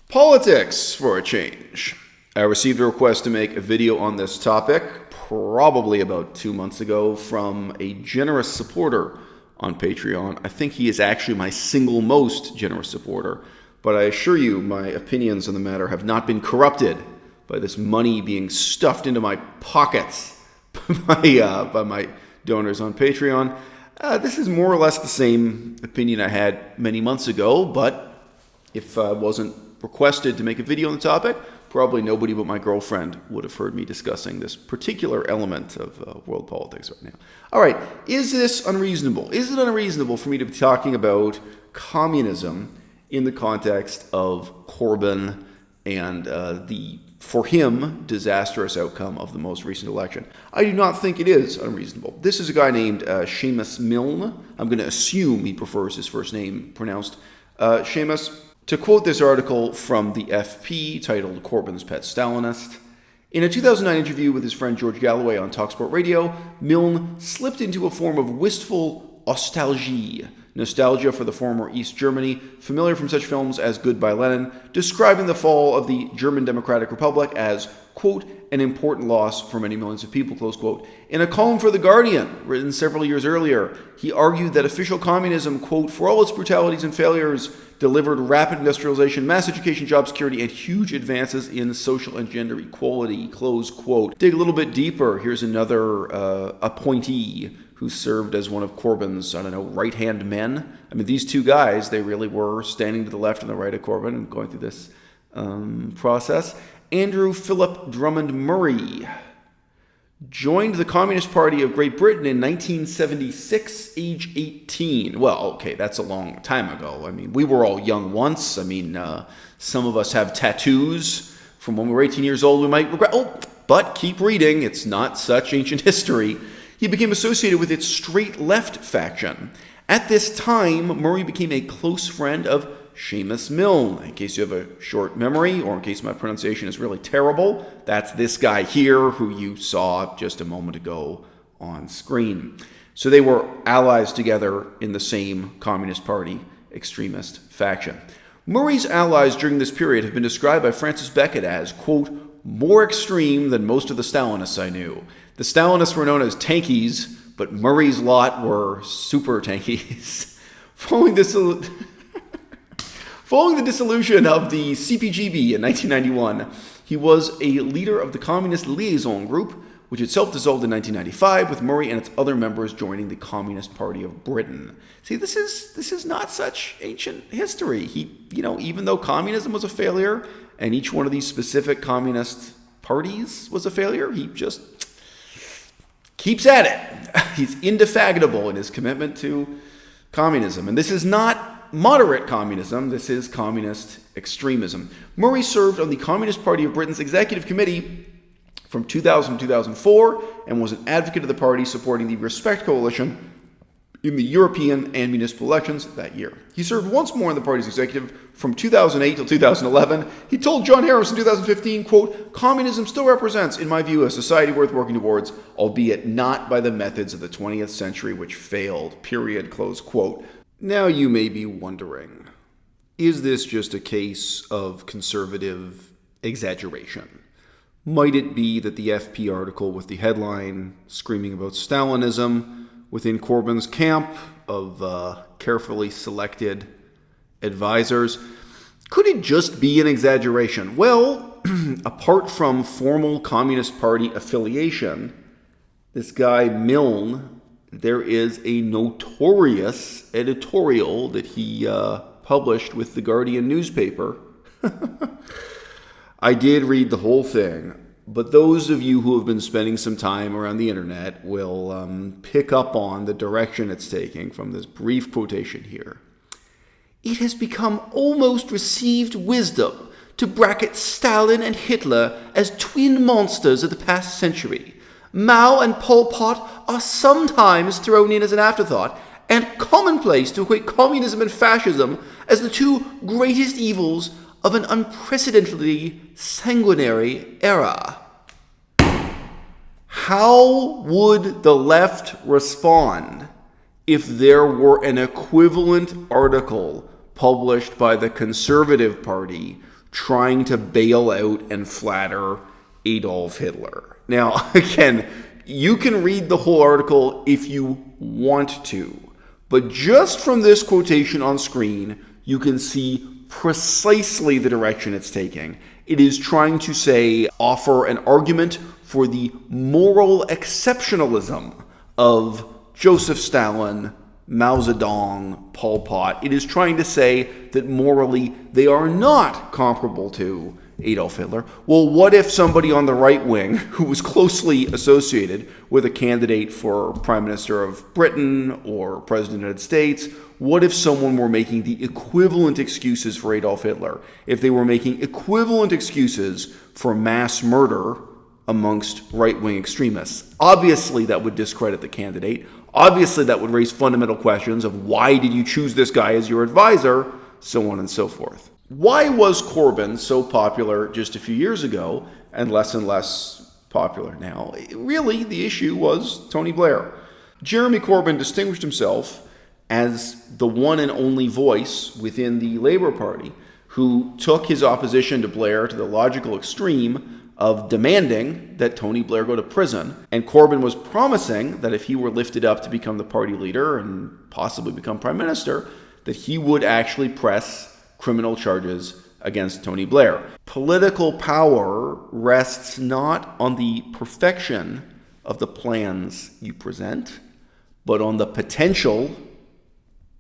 Politics for a change. I received a request to make a video on this topic probably about 2 months ago from a generous supporter on Patreon. I think he is actually my single most generous supporter, but I assure you my opinions on the matter have not been corrupted by this money being stuffed into my pockets by my donors on Patreon. This is more or less the same opinion I had many months ago, but if I wasn't requested to make a video on the topic, probably nobody but my girlfriend would have heard me discussing this particular element of world politics right now. All right, is this unreasonable? Is it unreasonable for me to be talking about communism in the context of Corbyn and the, for him, disastrous outcome of the most recent election? I do not think it is unreasonable. This is a guy named Seamus Milne. I'm going to assume he prefers his first name pronounced Seamus. To quote this article from the FP titled Corbyn's Pet Stalinist, in a 2009 interview with his friend George Galloway on TalkSport Radio, Milne slipped into a form of wistful nostalgia for the former East Germany, familiar from such films as Goodbye Lenin, describing the fall of the German Democratic Republic as, quote, an important loss for many millions of people, close quote. In a column for The Guardian, written several years earlier, he argued that official communism, quote, for all its brutalities and failures, delivered rapid industrialization, mass education, job security, and huge advances in social and gender equality, close quote. Dig a little bit deeper. Here's another appointee who served as one of Corbyn's, right-hand men. I mean, these two guys, they really were standing to the left and the right of Corbyn and going through this process. Andrew Philip Drummond Murray joined the Communist Party of Great Britain in 1976, age 18. Well, okay, that's a long time ago. I mean, we were all young once. I mean, some of us have tattoos from when we were 18 years old we might regret. Oh, but keep reading. It's not such ancient history. He became associated with its straight left faction. At this time, Murray became a close friend of Seamus Milne. In case you have a short memory, or in case my pronunciation is really terrible, that's this guy here who you saw just a moment ago on screen. So they were allies together in the same Communist Party extremist faction. Murray's allies during this period have been described by Francis Beckett as, quote, more extreme than most of the Stalinists I knew. The Stalinists were known as tankies, but Murray's lot were super tankies. Following the dissolution of the CPGB in 1991, he was a leader of the Communist Liaison Group, which itself dissolved in 1995, with Murray and its other members joining the Communist Party of Britain. See, this is not such ancient history. Even though communism was a failure, and each one of these specific communist parties was a failure, he just keeps at it. He's indefatigable in his commitment to communism. And this is not moderate communism, this is communist extremism. Murray served on the Communist Party of Britain's Executive Committee from 2000 to 2004 and was an advocate of the party supporting the Respect Coalition in the European and municipal elections that year. He served once more in the party's executive from 2008 till 2011. He told John Harris in 2015, quote, communism still represents, in my view, a society worth working towards, albeit not by the methods of the 20th century which failed, period, close quote. Now you may be wondering, is this just a case of conservative exaggeration? Might it be that the FP article with the headline screaming about Stalinism within Corbyn's camp of carefully selected advisors, could it just be an exaggeration? Well, apart from formal Communist Party affiliation, this guy Milne, there is a notorious editorial that he published with the Guardian newspaper. I did read the whole thing, but those of you who have been spending some time around the internet will pick up on the direction it's taking from this brief quotation here. It has become almost received wisdom to bracket Stalin and Hitler as twin monsters of the past century. Mao and Pol Pot are sometimes thrown in as an afterthought, and commonplace to equate communism and fascism as the two greatest evils of an unprecedentedly sanguinary era. How would the left respond if there were an equivalent article published by the Conservative Party trying to bail out and flatter Adolf Hitler. Now, again, you can read the whole article if you want to, but just from this quotation on screen, you can see precisely the direction it's taking. It is trying to offer an argument for the moral exceptionalism of Joseph Stalin, Mao Zedong, Pol Pot. It is trying to say that morally they are not comparable to Adolf Hitler. Well, what if somebody on the right wing who was closely associated with a candidate for Prime Minister of Britain or President of the United States, what if someone were making the equivalent excuses for Adolf Hitler? If they were making equivalent excuses for mass murder amongst right-wing extremists? Obviously, that would discredit the candidate. Obviously, that would raise fundamental questions of why did you choose this guy as your advisor, so on and so forth. Why was Corbyn so popular just a few years ago and less popular now? Really, the issue was Tony Blair. Jeremy Corbyn distinguished himself as the one and only voice within the Labour Party who took his opposition to Blair to the logical extreme of demanding that Tony Blair go to prison. And Corbyn was promising that if he were lifted up to become the party leader and possibly become prime minister, that he would actually press criminal charges against Tony Blair. Political power rests not on the perfection of the plans you present, but on the potential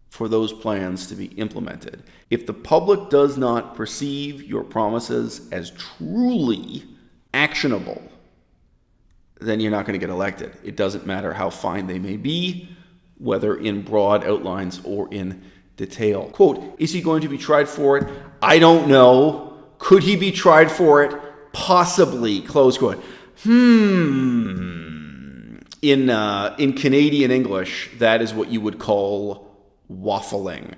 for those plans to be implemented. If the public does not perceive your promises as truly actionable, then you're not going to get elected. It doesn't matter how fine they may be, whether in broad outlines or in detail. Quote, is he going to be tried for it? I don't know. Could he be tried for it? Possibly. Close quote. In Canadian English, that is what you would call waffling.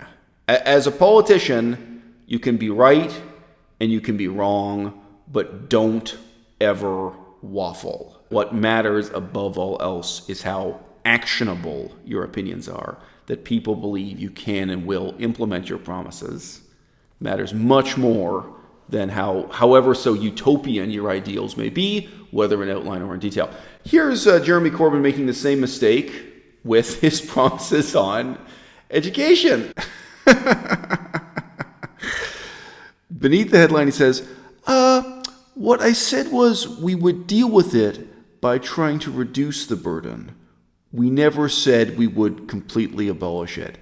As a politician, you can be right and you can be wrong, but don't ever waffle. What matters above all else is how actionable your opinions are, that people believe you can and will implement your promises, matters much more than however so utopian your ideals may be, whether in outline or in detail. Here's Jeremy Corbyn making the same mistake with his promises on education. Beneath the headline, he says, what I said was we would deal with it by trying to reduce the burden. We never said we would completely abolish it.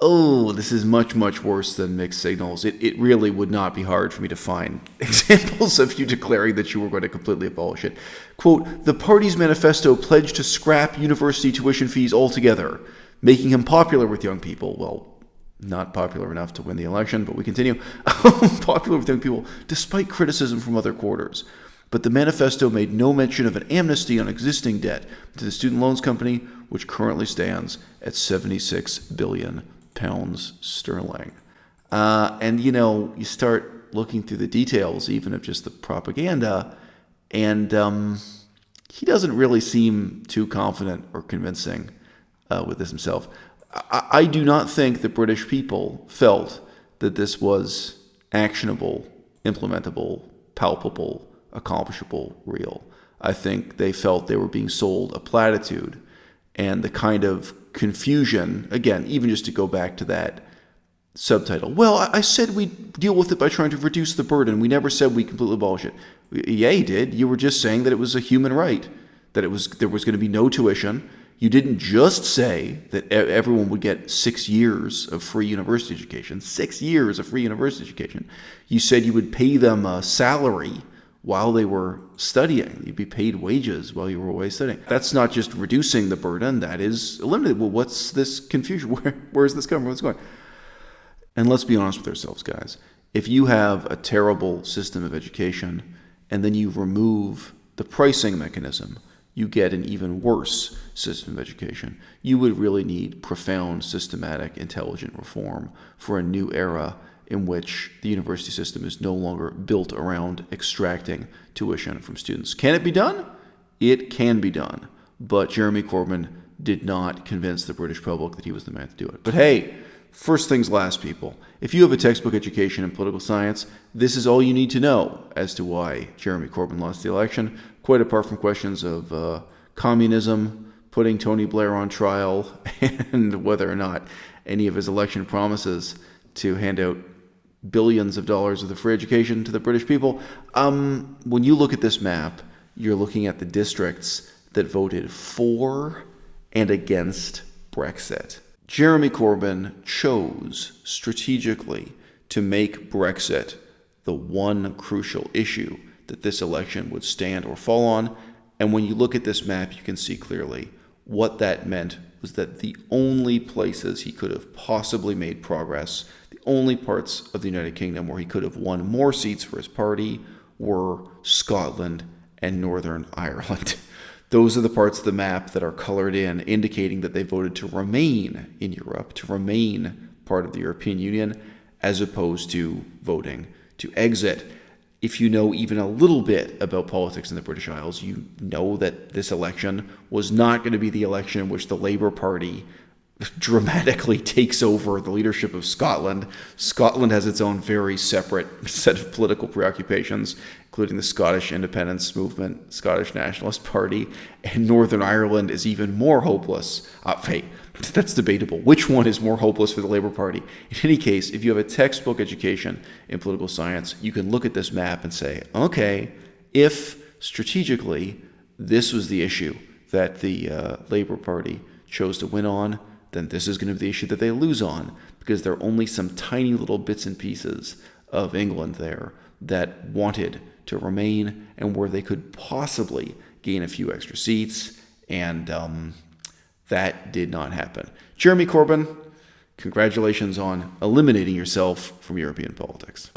Oh, this is much, much worse than mixed signals. It really would not be hard for me to find examples of you declaring that you were going to completely abolish it. Quote, the party's manifesto pledged to scrap university tuition fees altogether, making him popular with young people. Well, not popular enough to win the election, but we continue. Popular with young people, despite criticism from other quarters. But the manifesto made no mention of an amnesty on existing debt to the student loans company, which currently stands at £76 billion sterling. And, you start looking through the details, even of just the propaganda, and he doesn't really seem too confident or convincing with this himself. I do not think the British people felt that this was actionable, implementable, palpable, accomplishable, real. I think they felt they were being sold a platitude, and the kind of confusion, again, even just to go back to that subtitle. Well, I said we'd deal with it by trying to reduce the burden. We never said we completely abolish it. Yeah, you did. You were just saying that it was a human right, that there was going to be no tuition. You didn't just say that everyone would get 6 years of free university education. 6 years of free university education. You said you would pay them a salary while they were studying. You'd be paid wages while you were away studying. That's not just reducing the burden, that is eliminating. Well, what's this confusion? Where's this coming from? What's going on? And let's be honest with ourselves, guys. If you have a terrible system of education and then you remove the pricing mechanism, you get an even worse system of education. You would really need profound, systematic, intelligent reform for a new era in which the university system is no longer built around extracting tuition from students. Can it be done? It can be done. But Jeremy Corbyn did not convince the British public that he was the man to do it. But hey, first things last, people. If you have a textbook education in political science, this is all you need to know as to why Jeremy Corbyn lost the election, quite apart from questions of communism, putting Tony Blair on trial, and whether or not any of his election promises to hand out billions of dollars of the free education to the British people. When you look at this map, you're looking at the districts that voted for and against Brexit. Jeremy Corbyn chose strategically to make Brexit the one crucial issue that this election would stand or fall on. And when you look at this map, you can see clearly what that meant was that the only places he could have possibly made progress, the only parts of the United Kingdom where he could have won more seats for his party were Scotland and Northern Ireland. Those are the parts of the map that are colored in, indicating that they voted to remain in Europe, to remain part of the European Union, as opposed to voting to exit. If you know even a little bit about politics in the British Isles, you know that this election was not going to be the election in which the Labour Party dramatically takes over the leadership of Scotland. Scotland has its own very separate set of political preoccupations, including the Scottish independence movement, Scottish Nationalist Party, and Northern Ireland is even more hopeless. Hey, that's debatable. Which one is more hopeless for the Labour Party? In any case, if you have a textbook education in political science, you can look at this map and say, okay, if strategically this was the issue that the Labour Party chose to win on, then this is going to be the issue that they lose on, because there are only some tiny little bits and pieces of England there that wanted to remain and where they could possibly gain a few extra seats, and that did not happen. Jeremy Corbyn, congratulations on eliminating yourself from European politics.